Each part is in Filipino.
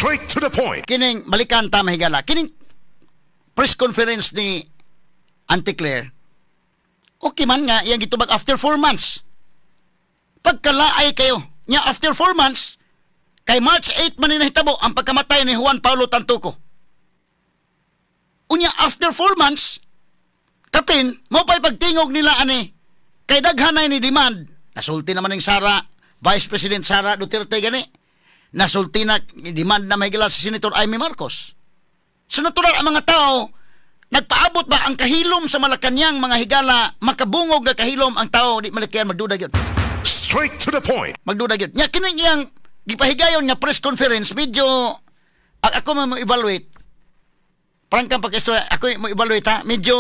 Straight to the point. Kining balikan ta mahigala. Kining press conference ni Auntie Claire. Okay man nga iyang gitubag after 4 months. Pagkalaay kayo. Nya after 4 months kay March 8 man ni nahitabo ang pagkamatay ni Juan Paulo Tantuco. Unya after 4 months kapin mo pa'y pagtingog nila ani kay daghanay ni demand. Nasulti naman ng Sara, Vice President Sara Duterte gani. Nasulti na demand na mahigala si Senator Amy Marcos. So natural ang mga tao, nagpaabot ba ang kahilom sa Malacañang mga higala, makabungog na kahilom ang tao, di Malacañang magduda yun. Straight to the point. Magduda yun. Nya kining iyang gipahigayon nga press conference, medyo, ako mo evaluate, parang kang pag-istorya, ako mo evaluate ha, medyo,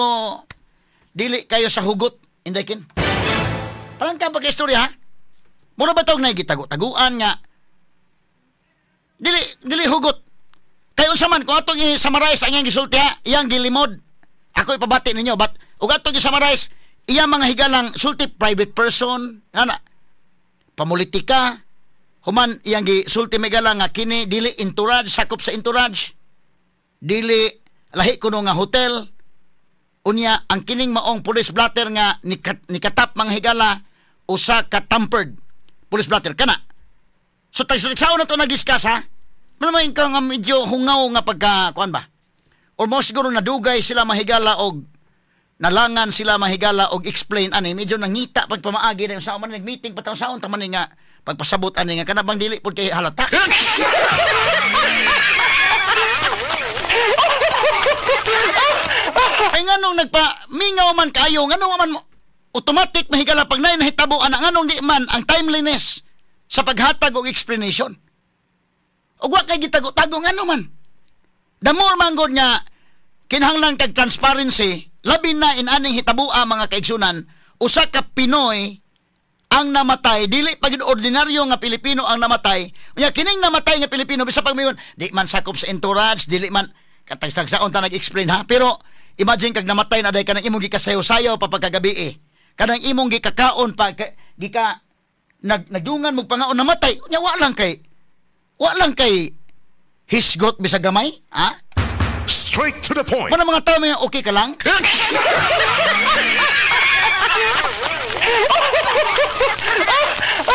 dili kayo sa hugot, inday kin. Parang kang pag-istorya ha, mura ba tawag na gitago-taguan nga, dili hugot. Kayo unsa man kung atong i-summarize ang iyang gisulti ha, iyang gilimod. Ako ipabati ninyo, but ug atong i-summarize iyang mga higalang sulti private person, ana, pamulitika, human iyang gisulti megala nga kini dili entourage, sakop sa entourage. Dili lahi kuno nga hotel. Unya ang kining maong police blotter nga nikatap mga higala usa ka tampered police blotter kana. So tagsaon na to nag-discuss ha. Malamay ka nga medyo hungaw nga pagka kuan ba? Or mo siguro nadugay sila mahigala og nalangan sila mahigala og explain ani medyo nangita pag pamaagi na sa man nag-meeting pataw saon ta man nga pagpasabot ani nga kana bang dili pud kay halata. Ay nganong nagpa-mingaw man kayo, nganong man automatic mahigala pag nay nahitabo ana nganong di man ang timeliness sa paghatag og explanation. Ug wa kay gitago-tago ngano man. The more man god nga kinahanglan kag transparency, labi na inaning hitabua mga kaigsunan, usa ka Pinoy ang namatay, dili pagid ordinaryo nga Pilipino ang namatay. Unya kining namatay nga Pilipino bisa pag mayon, di man sakop sa entourage, dili man katagsaon ta nag-explain ha. Pero imagine kag namatay na day kanang imong gikasayaw-sayaw pa pagkagabi eh. Kanang imong gikakaon pa gika nagdungan mo pangaon namatay. Unya wa lang kay hisgot bisa gamay, ha? Straight to the point. Ano mga tao may okay ka lang?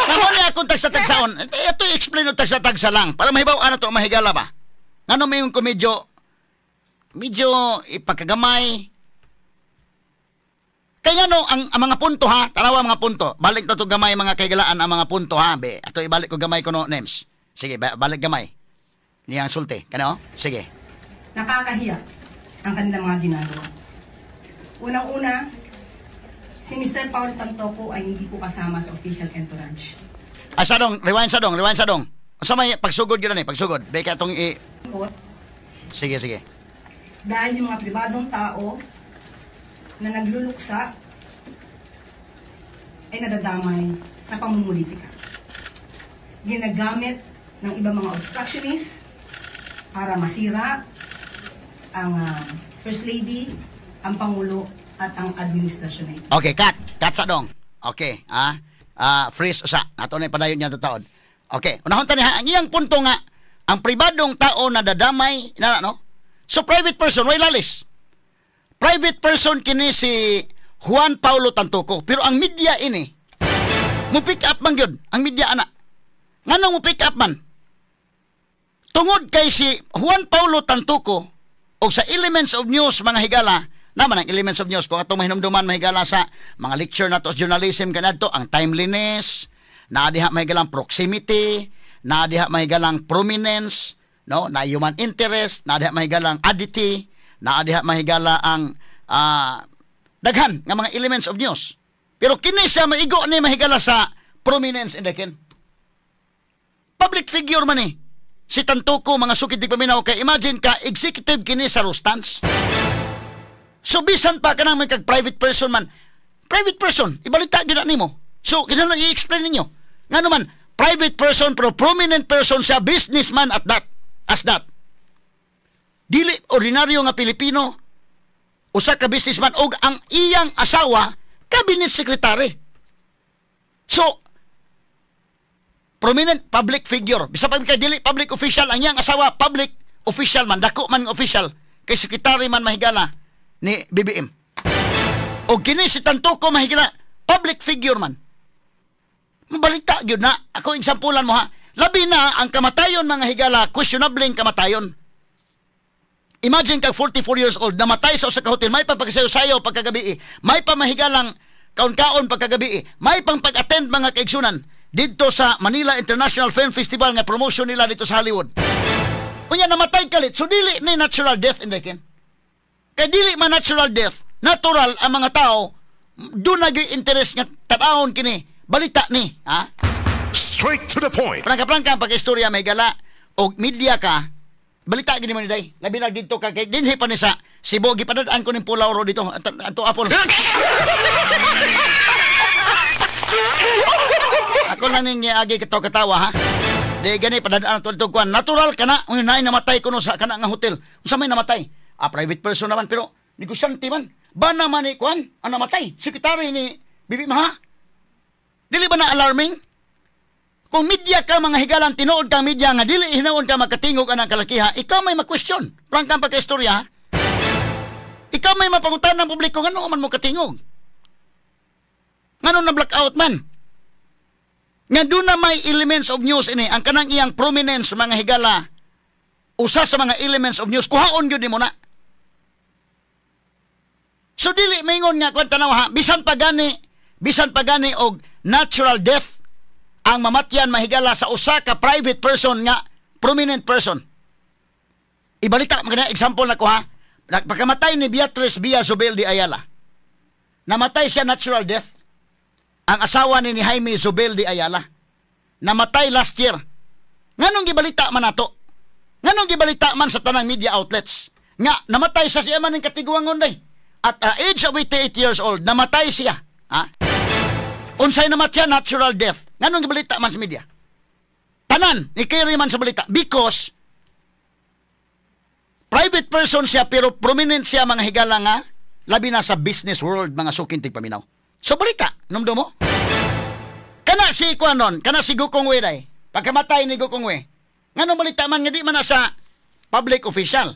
Naman niya akong tagsa-tagsaon. Ito i-explain o tagsa-tagsa lang. Para mahibaw na ito mahigala ba? Ano may yung medyo ipagkagamay. Kaya no, ang mga punto ha, tanawa mga punto. Balik na ito gamay mga kaigalaan ang mga punto ha. Be, ito ibalik ko gamay ko no, Nems. Sige, balik gamay. Niyang sulti. Kano? Sige. Nakakahiya ang kanilang mga ginagawa. Unang-una, si Mr. Paul Tantoco ay hindi po kasama sa official entourage. Sadong, rewind sadong. Sa may pagsugod yun na pagsugod. Beka itong Sige. Dahil yung mga pribadong tao na nagluluksa ay nadadamay sa pamumulitika. Ginagamit ng ibang mga obstructionist para masira ang First Lady, ang Pangulo, at ang administrasyon. Okay, cut sadong. Okay, freeze usa. Nato na padayon niya taon. Okay, unahon tani ang iyang punto nga ang pribadong tao na dadamay no? So private person, way lalis. Private person kini si Juan Paulo Tantuco, pero ang media ini mo pick up man gyud ang media ana. Nganong mo pick up man? Tungod kay si Juan Paulo Tantuco o sa Elements of News mga higala, naman ang Elements of News kung atong mahinumduman mahigala sa mga lecture nato sa journalism kanadto ang timeliness, naa diha mahigalang proximity, naa diha mahigalang prominence, no, na human interest, naa diha mahigalang oddity, naa diha mahigala ang daghan nga mga Elements of News. Pero kini siya maigo ni mahigala sa prominence in the kin. Public figure man eh. Si Tantuco, mga sukid di paminaw kay imagine ka, executive kini sa Rustans. So bisan pa ka naman kag private person man. Private person, ibalita gina nimo. So kinahanglan i-explain ninyo. Ngano man, private person pero prominent person siya, businessman at that. As that. Dili ordinaryo nga Pilipino, usa ka businessman og ang iyang asawa cabinet secretary. So prominent public figure. Bisa pa kay dili public official, ang iyang asawa public official man, dako man nga official, kay secretary man mahigala ni BBM. O kini si Tantuco mahigala public figure man. Mabalita gyud na. Ako exampulan mo ha. Labi na ang kamatayon mga higala, questionable kamatayon. Imagine kag 44 years old, namatay sa usa ka hotel, may pagpagsayo-sayo pagkagabi, may pamahigalang kaon-kaon pagkagabi, may pang pag-attend mga kaigsunan dito sa Manila International Film Festival nga promotion nila dito sa Hollywood. Unya namatay kalit, so dili ni natural death indikin. Kay dili man natural death, natural ang mga tao do nagay interest nga tanawon kini, balita ni, ha? Straight to the point. Prangka-prangka pag-istorya may gala o media ka, balita gini man day. Labi na dito ka kay dinhi pa ni sa Cebu gipadadaan ko ning Pulaw ro dito. Ato apol. Ako lang ning agi katawa ha. Di gani padadaan to dito kuan. Natural kana unay namatay kuno sa kana nga hotel. Unsa may namatay? Private person naman pero negosyante man. Ba naman ni kuan ang namatay? Sekretary ni Bibi Maha. Dili ba na alarming? Kung media ka mga higalang tinuod kang media nga dili hinaon ka makatingog anang kalakiha, ikaw may ma-question. Prangkang pagka-istorya ha? Ikaw may mapangutan ng publiko, ngano man mo katingog? Ngano na blackout man? Nga doon na may elements of news ini, ang kanang iyang prominence mga higala, usa sa mga elements of news, kuhaon yun di mo na. So dili maingon nga kung tanaw ha, bisan pa gani og natural death, ang mamatyan mahigala sa usa ka private person nga prominent person. Ibalita magana example na ko ha. Pagkamatay ni Beatrice Villa Zubel de Ayala. Namatay siya natural death. Ang asawa ni Jaime Zubel de Ayala. Namatay last year. Nganong gibalita man nato? Nganong gibalita man sa tanang media outlets? Nga namatay siya man ning katiguangon day. At age of 88 years old, namatay siya. Ha? Unsay namatya natural death. Nganong gibalita man sa media? Tanan, ni carry man sa balita. Because, private person siya, pero prominent siya mga higala nga, labi na sa business world, mga sukintig paminaw. So, balita, numdo mo? Kana si Kuanon, kana si Gukongwe day, pagkamatay ni Gukongwe, nganong balita man, nga di man na sa public official.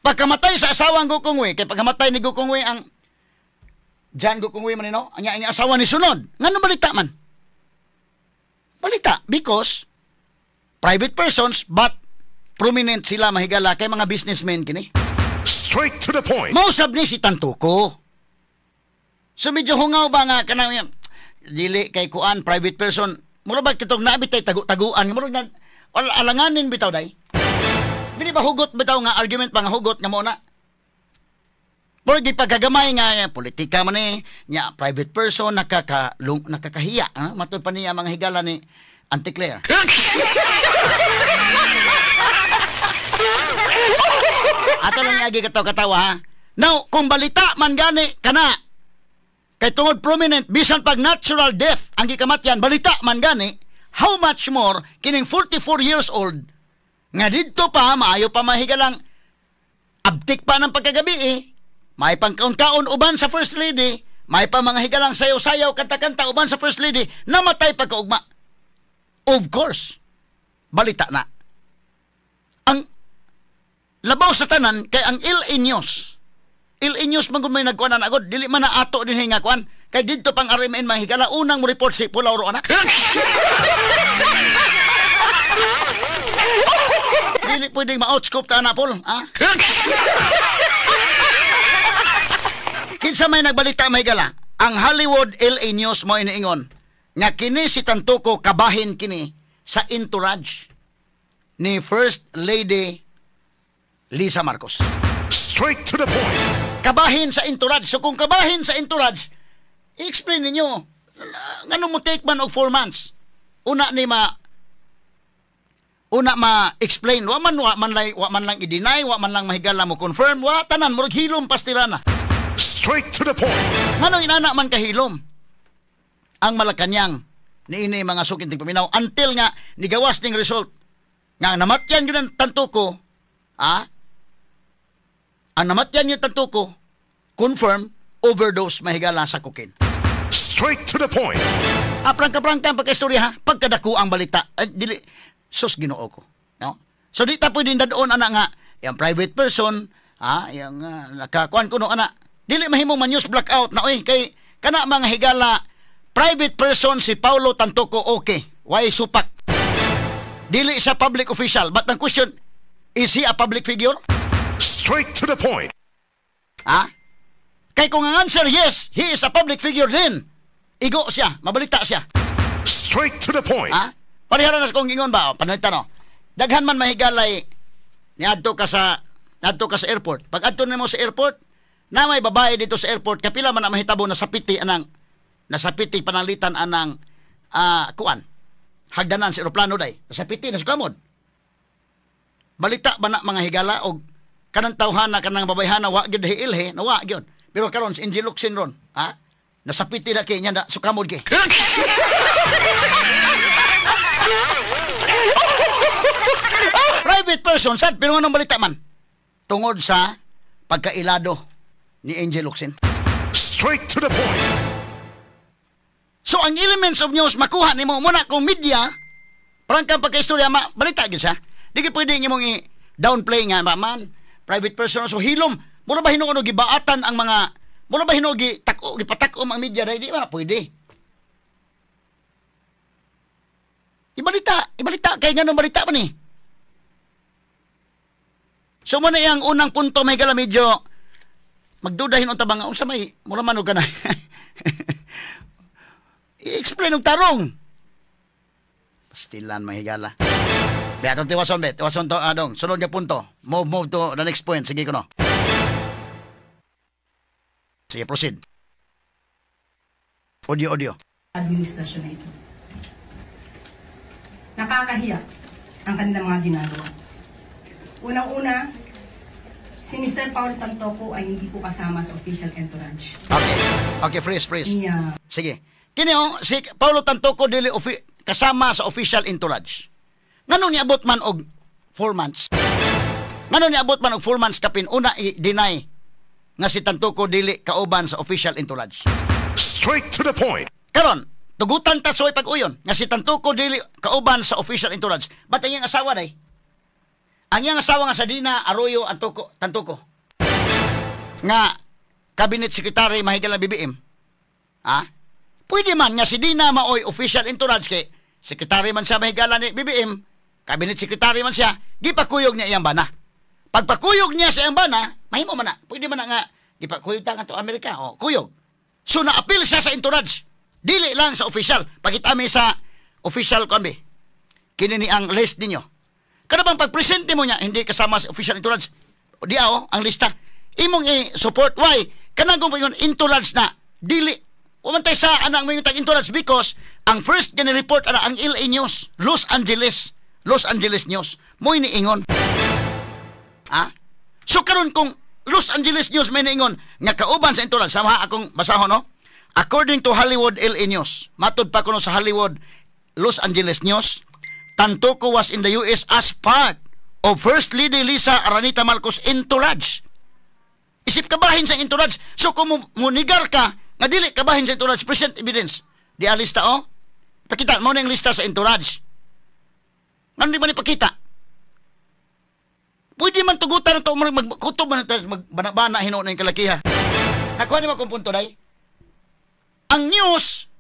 Pagkamatay sa asawang Gukongwe, kay pagkamatay ni Gukongwe ang Jan Gukongwe man no, ang asawa ni sunod. Nganong balita man? Balita because private persons but prominent sila mahigala kay mga businessmen kini. Straight to the point. Mausab ni si Tantuco. So medyo hungaw ba nga kanang dili kay kuan private person. Mura ba kitong naabitay tagu-taguan, mura na alanganin bitaw day. Dili ba hugot bitaw nga argument pa nga hugot nga mo na. Mura di pagkagamay nga politika man ni nya private person nakakahiya, matud pa niya mga higala ni Auntie Claire. Ato lang agi katawa ha. Now, kung balita man gani kana kay tungod prominent bisan pag natural death ang gikamatyan, balita man gani, how much more kining 44 years old nga didto pa maayo pa mahigalang abtik pa ng pagkagabi may pangkaon-kaon uban sa First Lady, may pa mga higalang sayaw-sayaw, kanta-kanta uban sa First Lady, namatay pagkaugma. Of course, balita na. Ang labaw sa tanan, kay ang Il-Inyos man kung may nagkuanan agad, dili man na ato din nga kuan, kay dito pang RMN mga higala, unang mo report si Pulaw ro anak. Dili pwedeng ma-outscope ta na Pol, ha? Kinsa may nagbalita may gala, ang Hollywood LA News mo iniingon nga kini si Tantuco kabahin kini sa entourage ni First Lady Lisa Marcos. Straight to the point. Kabahin sa entourage. So kung kabahin sa entourage, i-explain ninyo ngano mo take man og 4 months. Una ma-explain, wa man lang i-deny, wa man lang mahigala mo confirm, wa tanan murag hilom pastirana. Straight to the point. Ngano inana man kahilom ang Malacañang niini mga sukintig paminaw until nga nigawas ning result nga namatyan yun ang Tantuco, ang namatyan yung Tantuco confirm overdose mahigala sa cocaine. Straight to the point. Prangka-prangka pagka-istorya ha, pagkadako ang balita. Dili, sus ginoo ko. No? So di ta pwedeng dadoon ana nga, yung private person, yung nakakuan ko no ana. Dili mahimo man news blackout na oy kay kana mga higala private person si Paulo Tantoco okay. Why supak? Dili siya public official. But ang question, is he a public figure? Straight to the point. Kay kung ang answer yes, he is a public figure din. Igo siya, mabalita siya. Straight to the point. Pariharan na kung ingon ba, panalitan no. Daghan man mahigalay niadto ka sa airport. Pag adto nimo sa airport, na may babae dito sa airport, kapila man na mahitabo na sapiti panalitan anang kuan. Hagdanan sa eroplano day. Sapiti na sa kamod. Balita ba na mga higala og kanang tawhana kanang babayhana wa gyud hiilhe, na wa gyud. Pero karon si Angel Locsin ron, nasapiti na kay nya na sukamod kay. Private person sad pero anong balita man tungod sa pagkailado ni Angel Locsin. Straight to the point. So ang elements of news makuha nimo muna kung media prangkang pagkaistorya balita gyud siya. Di gyud pwede imong i-downplay nga man private person so hilom mura ba hinuon gibaatan ang mga mura ba hinuon gipatak-o ang media dai di ba pwede. Ibalita kay ganun balita man ni. So mo na yung unang punto may gala medyo magdudahin unta bang unsa may mura man og kana. I-explain og tarong. Pastilan mahigala. Beato tiwason to adong sunod nga punto. Move to the next point. Sige ko no. Sige, proceed. Audio. Administrasyon na ito. Nakakahiya ang kanilang mga ginagawa. Unang-una, si Mr. Paul Tantoco ay hindi po kasama sa official entourage. Okay, freeze. Yeah. Sige. Kini si Paulo Tantoco dili kasama sa official entourage. Ngano ni abot man og 4 months? Ngano ni abot man og 4 months kapin una i-deny nga si Tantoco dili kauban sa official entourage? Straight to the point. Karon, tugutan ta soy pag-uyon nga si Tantoco dili kauban sa official entourage. Ba't ang iyang asawa day? Ang iyang asawa nga sa Dina Arroyo Tantoco. Nga cabinet secretary mahigala BBM. Pwede man nga si Dina maoy official entourage kay secretary man siya mahigala ni BBM, cabinet secretary man siya, gipakuyog niya iyang bana. Pagpakuyog niya sa iyang bana, mahimo man na. Pwede man na nga gipakuyog ta to Amerika, kuyog. So na-appeal siya sa entourage. Dili lang sa official. Pakitami sa official kombi. Kini ni ang list ninyo. Kada bang pag-presente mo niya, hindi kasama sa official entourage. Di ang lista. Imong i-support. Why? Kanang kung yung entourage na, dili. Umantay sa anang may tag-entourage because ang first gani-report ang LA News, Los Angeles News. Mo'y niingon. So karon kung Los Angeles News may niingon, nga kauban sa entourage, sama akong basahon, no? According to Hollywood LA News, matud pa kuno sa Hollywood Los Angeles News, Tantoco was in the US as part of First Lady Lisa Aranita Marcos entourage. Isip kabahin sa entourage. So kung munigar ka, nga dili kabahin sa entourage, present evidence. Di lista Pakita mo na yung lista sa entourage. Ano di ba ni pakita? Pwede man tugutan na ito, magkutob man ito, magbana-bana hino na yung kalakiha. Nakuha ni mo kung punto, day? Ang news,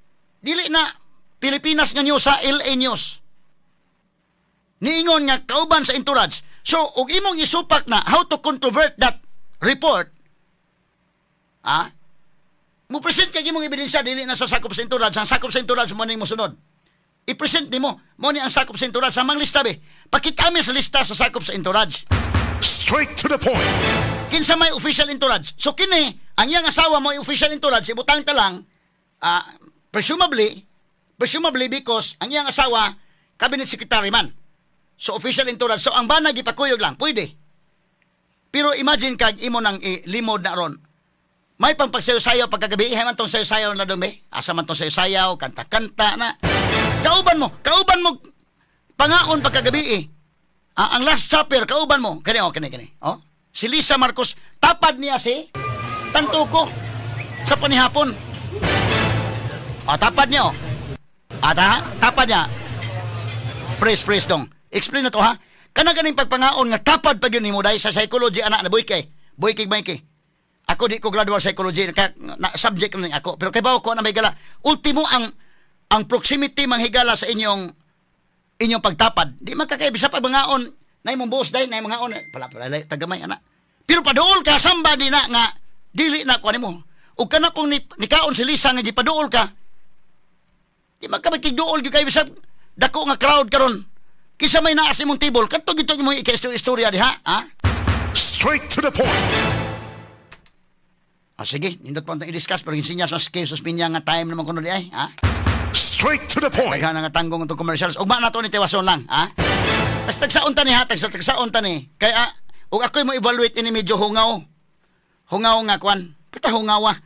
dili na Pilipinas nga news sa LA News. Niingon nga kauban sa entourage. So, og imong isupak na how to controvert that report, mo present kay imong ebidensya dili na sa sakop sa entourage. Ang sakop sa entourage mo ning mosunod. I-present nimo mo ni ang sakop sa entourage sa mang lista be. Pakitami sa lista sa sakop sa entourage. Straight to the point. Kinsa may official entourage. So kini ang iyang asawa mo ay official entourage, ibutang ta lang presumably because ang iyang asawa cabinet secretary man. So official entourage. So ang bana gipakuyog lang, pwede. Pero imagine kag imo nang limod na ron. May pagsayaw-sayaw pagkagabi, man tong sayaw-sayaw na dumbe. Asa man tong sayaw-sayaw, kanta-kanta na. Kauban mo pangaon pagkagabi ang Last Supper, kauban mo. Kani. Si Lisa Marcos, tapad niya si Tantoco sa panihapon. Tapad niya At ha, tapad niya. Freeze dong. Explain na to ha. Kana ganing pagpangaon nga tapad pag yun mo dahil sa psychology anak na buhay kay Mikey. Ako di ko graduate psychology na subject lang ako. Pero kay bawo ko na may gala. Ultimo ang proximity manghigala sa inyong pagtapad. Di magkakaibisa pag mangaon na imong boss dahil na imong mangaon pala tagamay anak. Pero paduol ka samba di na nga dili na ko nimo. Ug kana pong nikaon si Lisa nga di paduol ka. Di magkabikigduol gyud kay bisag dako nga crowd karon. Kisa may naas imong table, kadto gito imong istorya diha, ha? Straight to the point. Sige, nindot pa ang i-discuss pero insinya sa cases pinya nga time naman kuno di ay, ha? Straight to the point. Daghan nga tanggong itong commercials. Ugma na to ni tiwason lang, ha? Tagsaon ta ni ha, tagsaon ta ni. Kaya ug ako'y mo evaluate ini medyo hungaw. Hungaw nga kwan. Pita hungawa.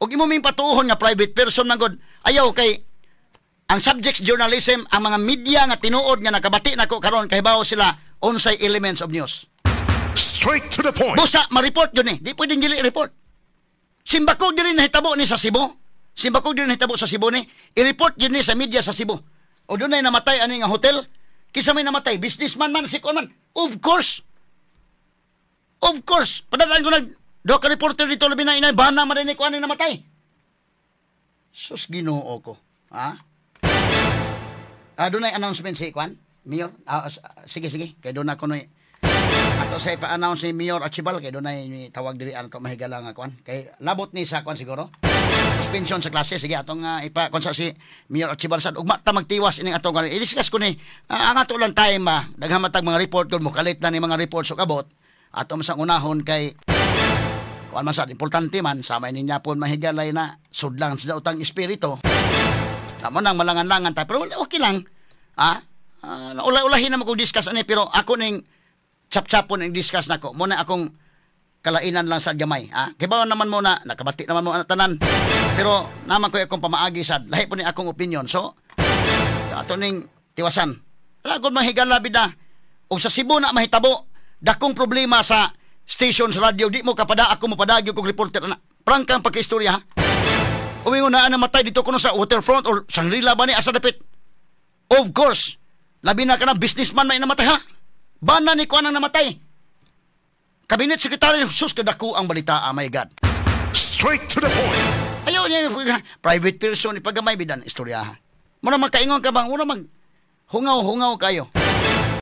Ug imo ming patuhon nga private person man god. Ayaw kay ang subjects journalism, ang mga media nga tinuod nga nakabati nako karon kahibaw sila unsay elements of news. Straight to the point. Busa ma-report yun di pwedeng dili report. Simbakog dili nahitabo ni sa Cebu. Simbakog dili nahitabo sa Cebu ni, i-report yun ni sa media sa Cebu. O doon ay namatay ani nga hotel, kisa may namatay businessman man sikon man. Of course. Padadaan ko do ka reporter dito labi na inay bana man ni ko ani namatay. Sus Ginoo ko. Ha? Doon ay announcement si Kwan, Mayor. Sige. Kaya doon ako noy. Ato sa ipa-announce si Mayor Archibald. Kaya doon ay tawag diri ato mahigala nga Kwan. Kaya labot ni sa Kwan siguro. Suspension sa klase. Sige, atong ipa-kwan sa si Mayor Archibald. Ugma ta magtiwas ining atong i-discuss ko ni. Ang ato lang time daghamatag mga report ko. Mukalit na ni mga report so kabot. Ato masang unahon kay Kwan masad. Importante man. Samay ninya po mahigalay na sudlang sa utang espiritu. Tama nang malangan-langan tayo. Pero okay lang. Ula-ulahin naman kong discuss ani. Pero ako ning chap-chapon ang discuss na ko. Muna akong kalainan lang sa gamay. Kaya ba naman muna, nakabati naman mo ang tanan. Pero naman ko akong pamaagi sad. Lahi po ni akong opinion. So, ato ning tiwasan. Wala akong mahigala bida. O sa Cebu na mahitabo, dakong problema sa station sa radio. Di mo kapada ako mo padagyo kong reporter na. Prangkang pagka-istorya ha. Umingon na namatay dito kuno sa waterfront or Shangri-La ba ni asa dapit? Of course. Labi na ka na businessman may namatay ha. Bana ni kuan ang namatay. Cabinet Secretary sus kadako ang balita, my God. Straight to the point. Ayaw niya private person ipagamay bidan istorya ha. Muna magkaingon ka bang una mag hungaw kayo.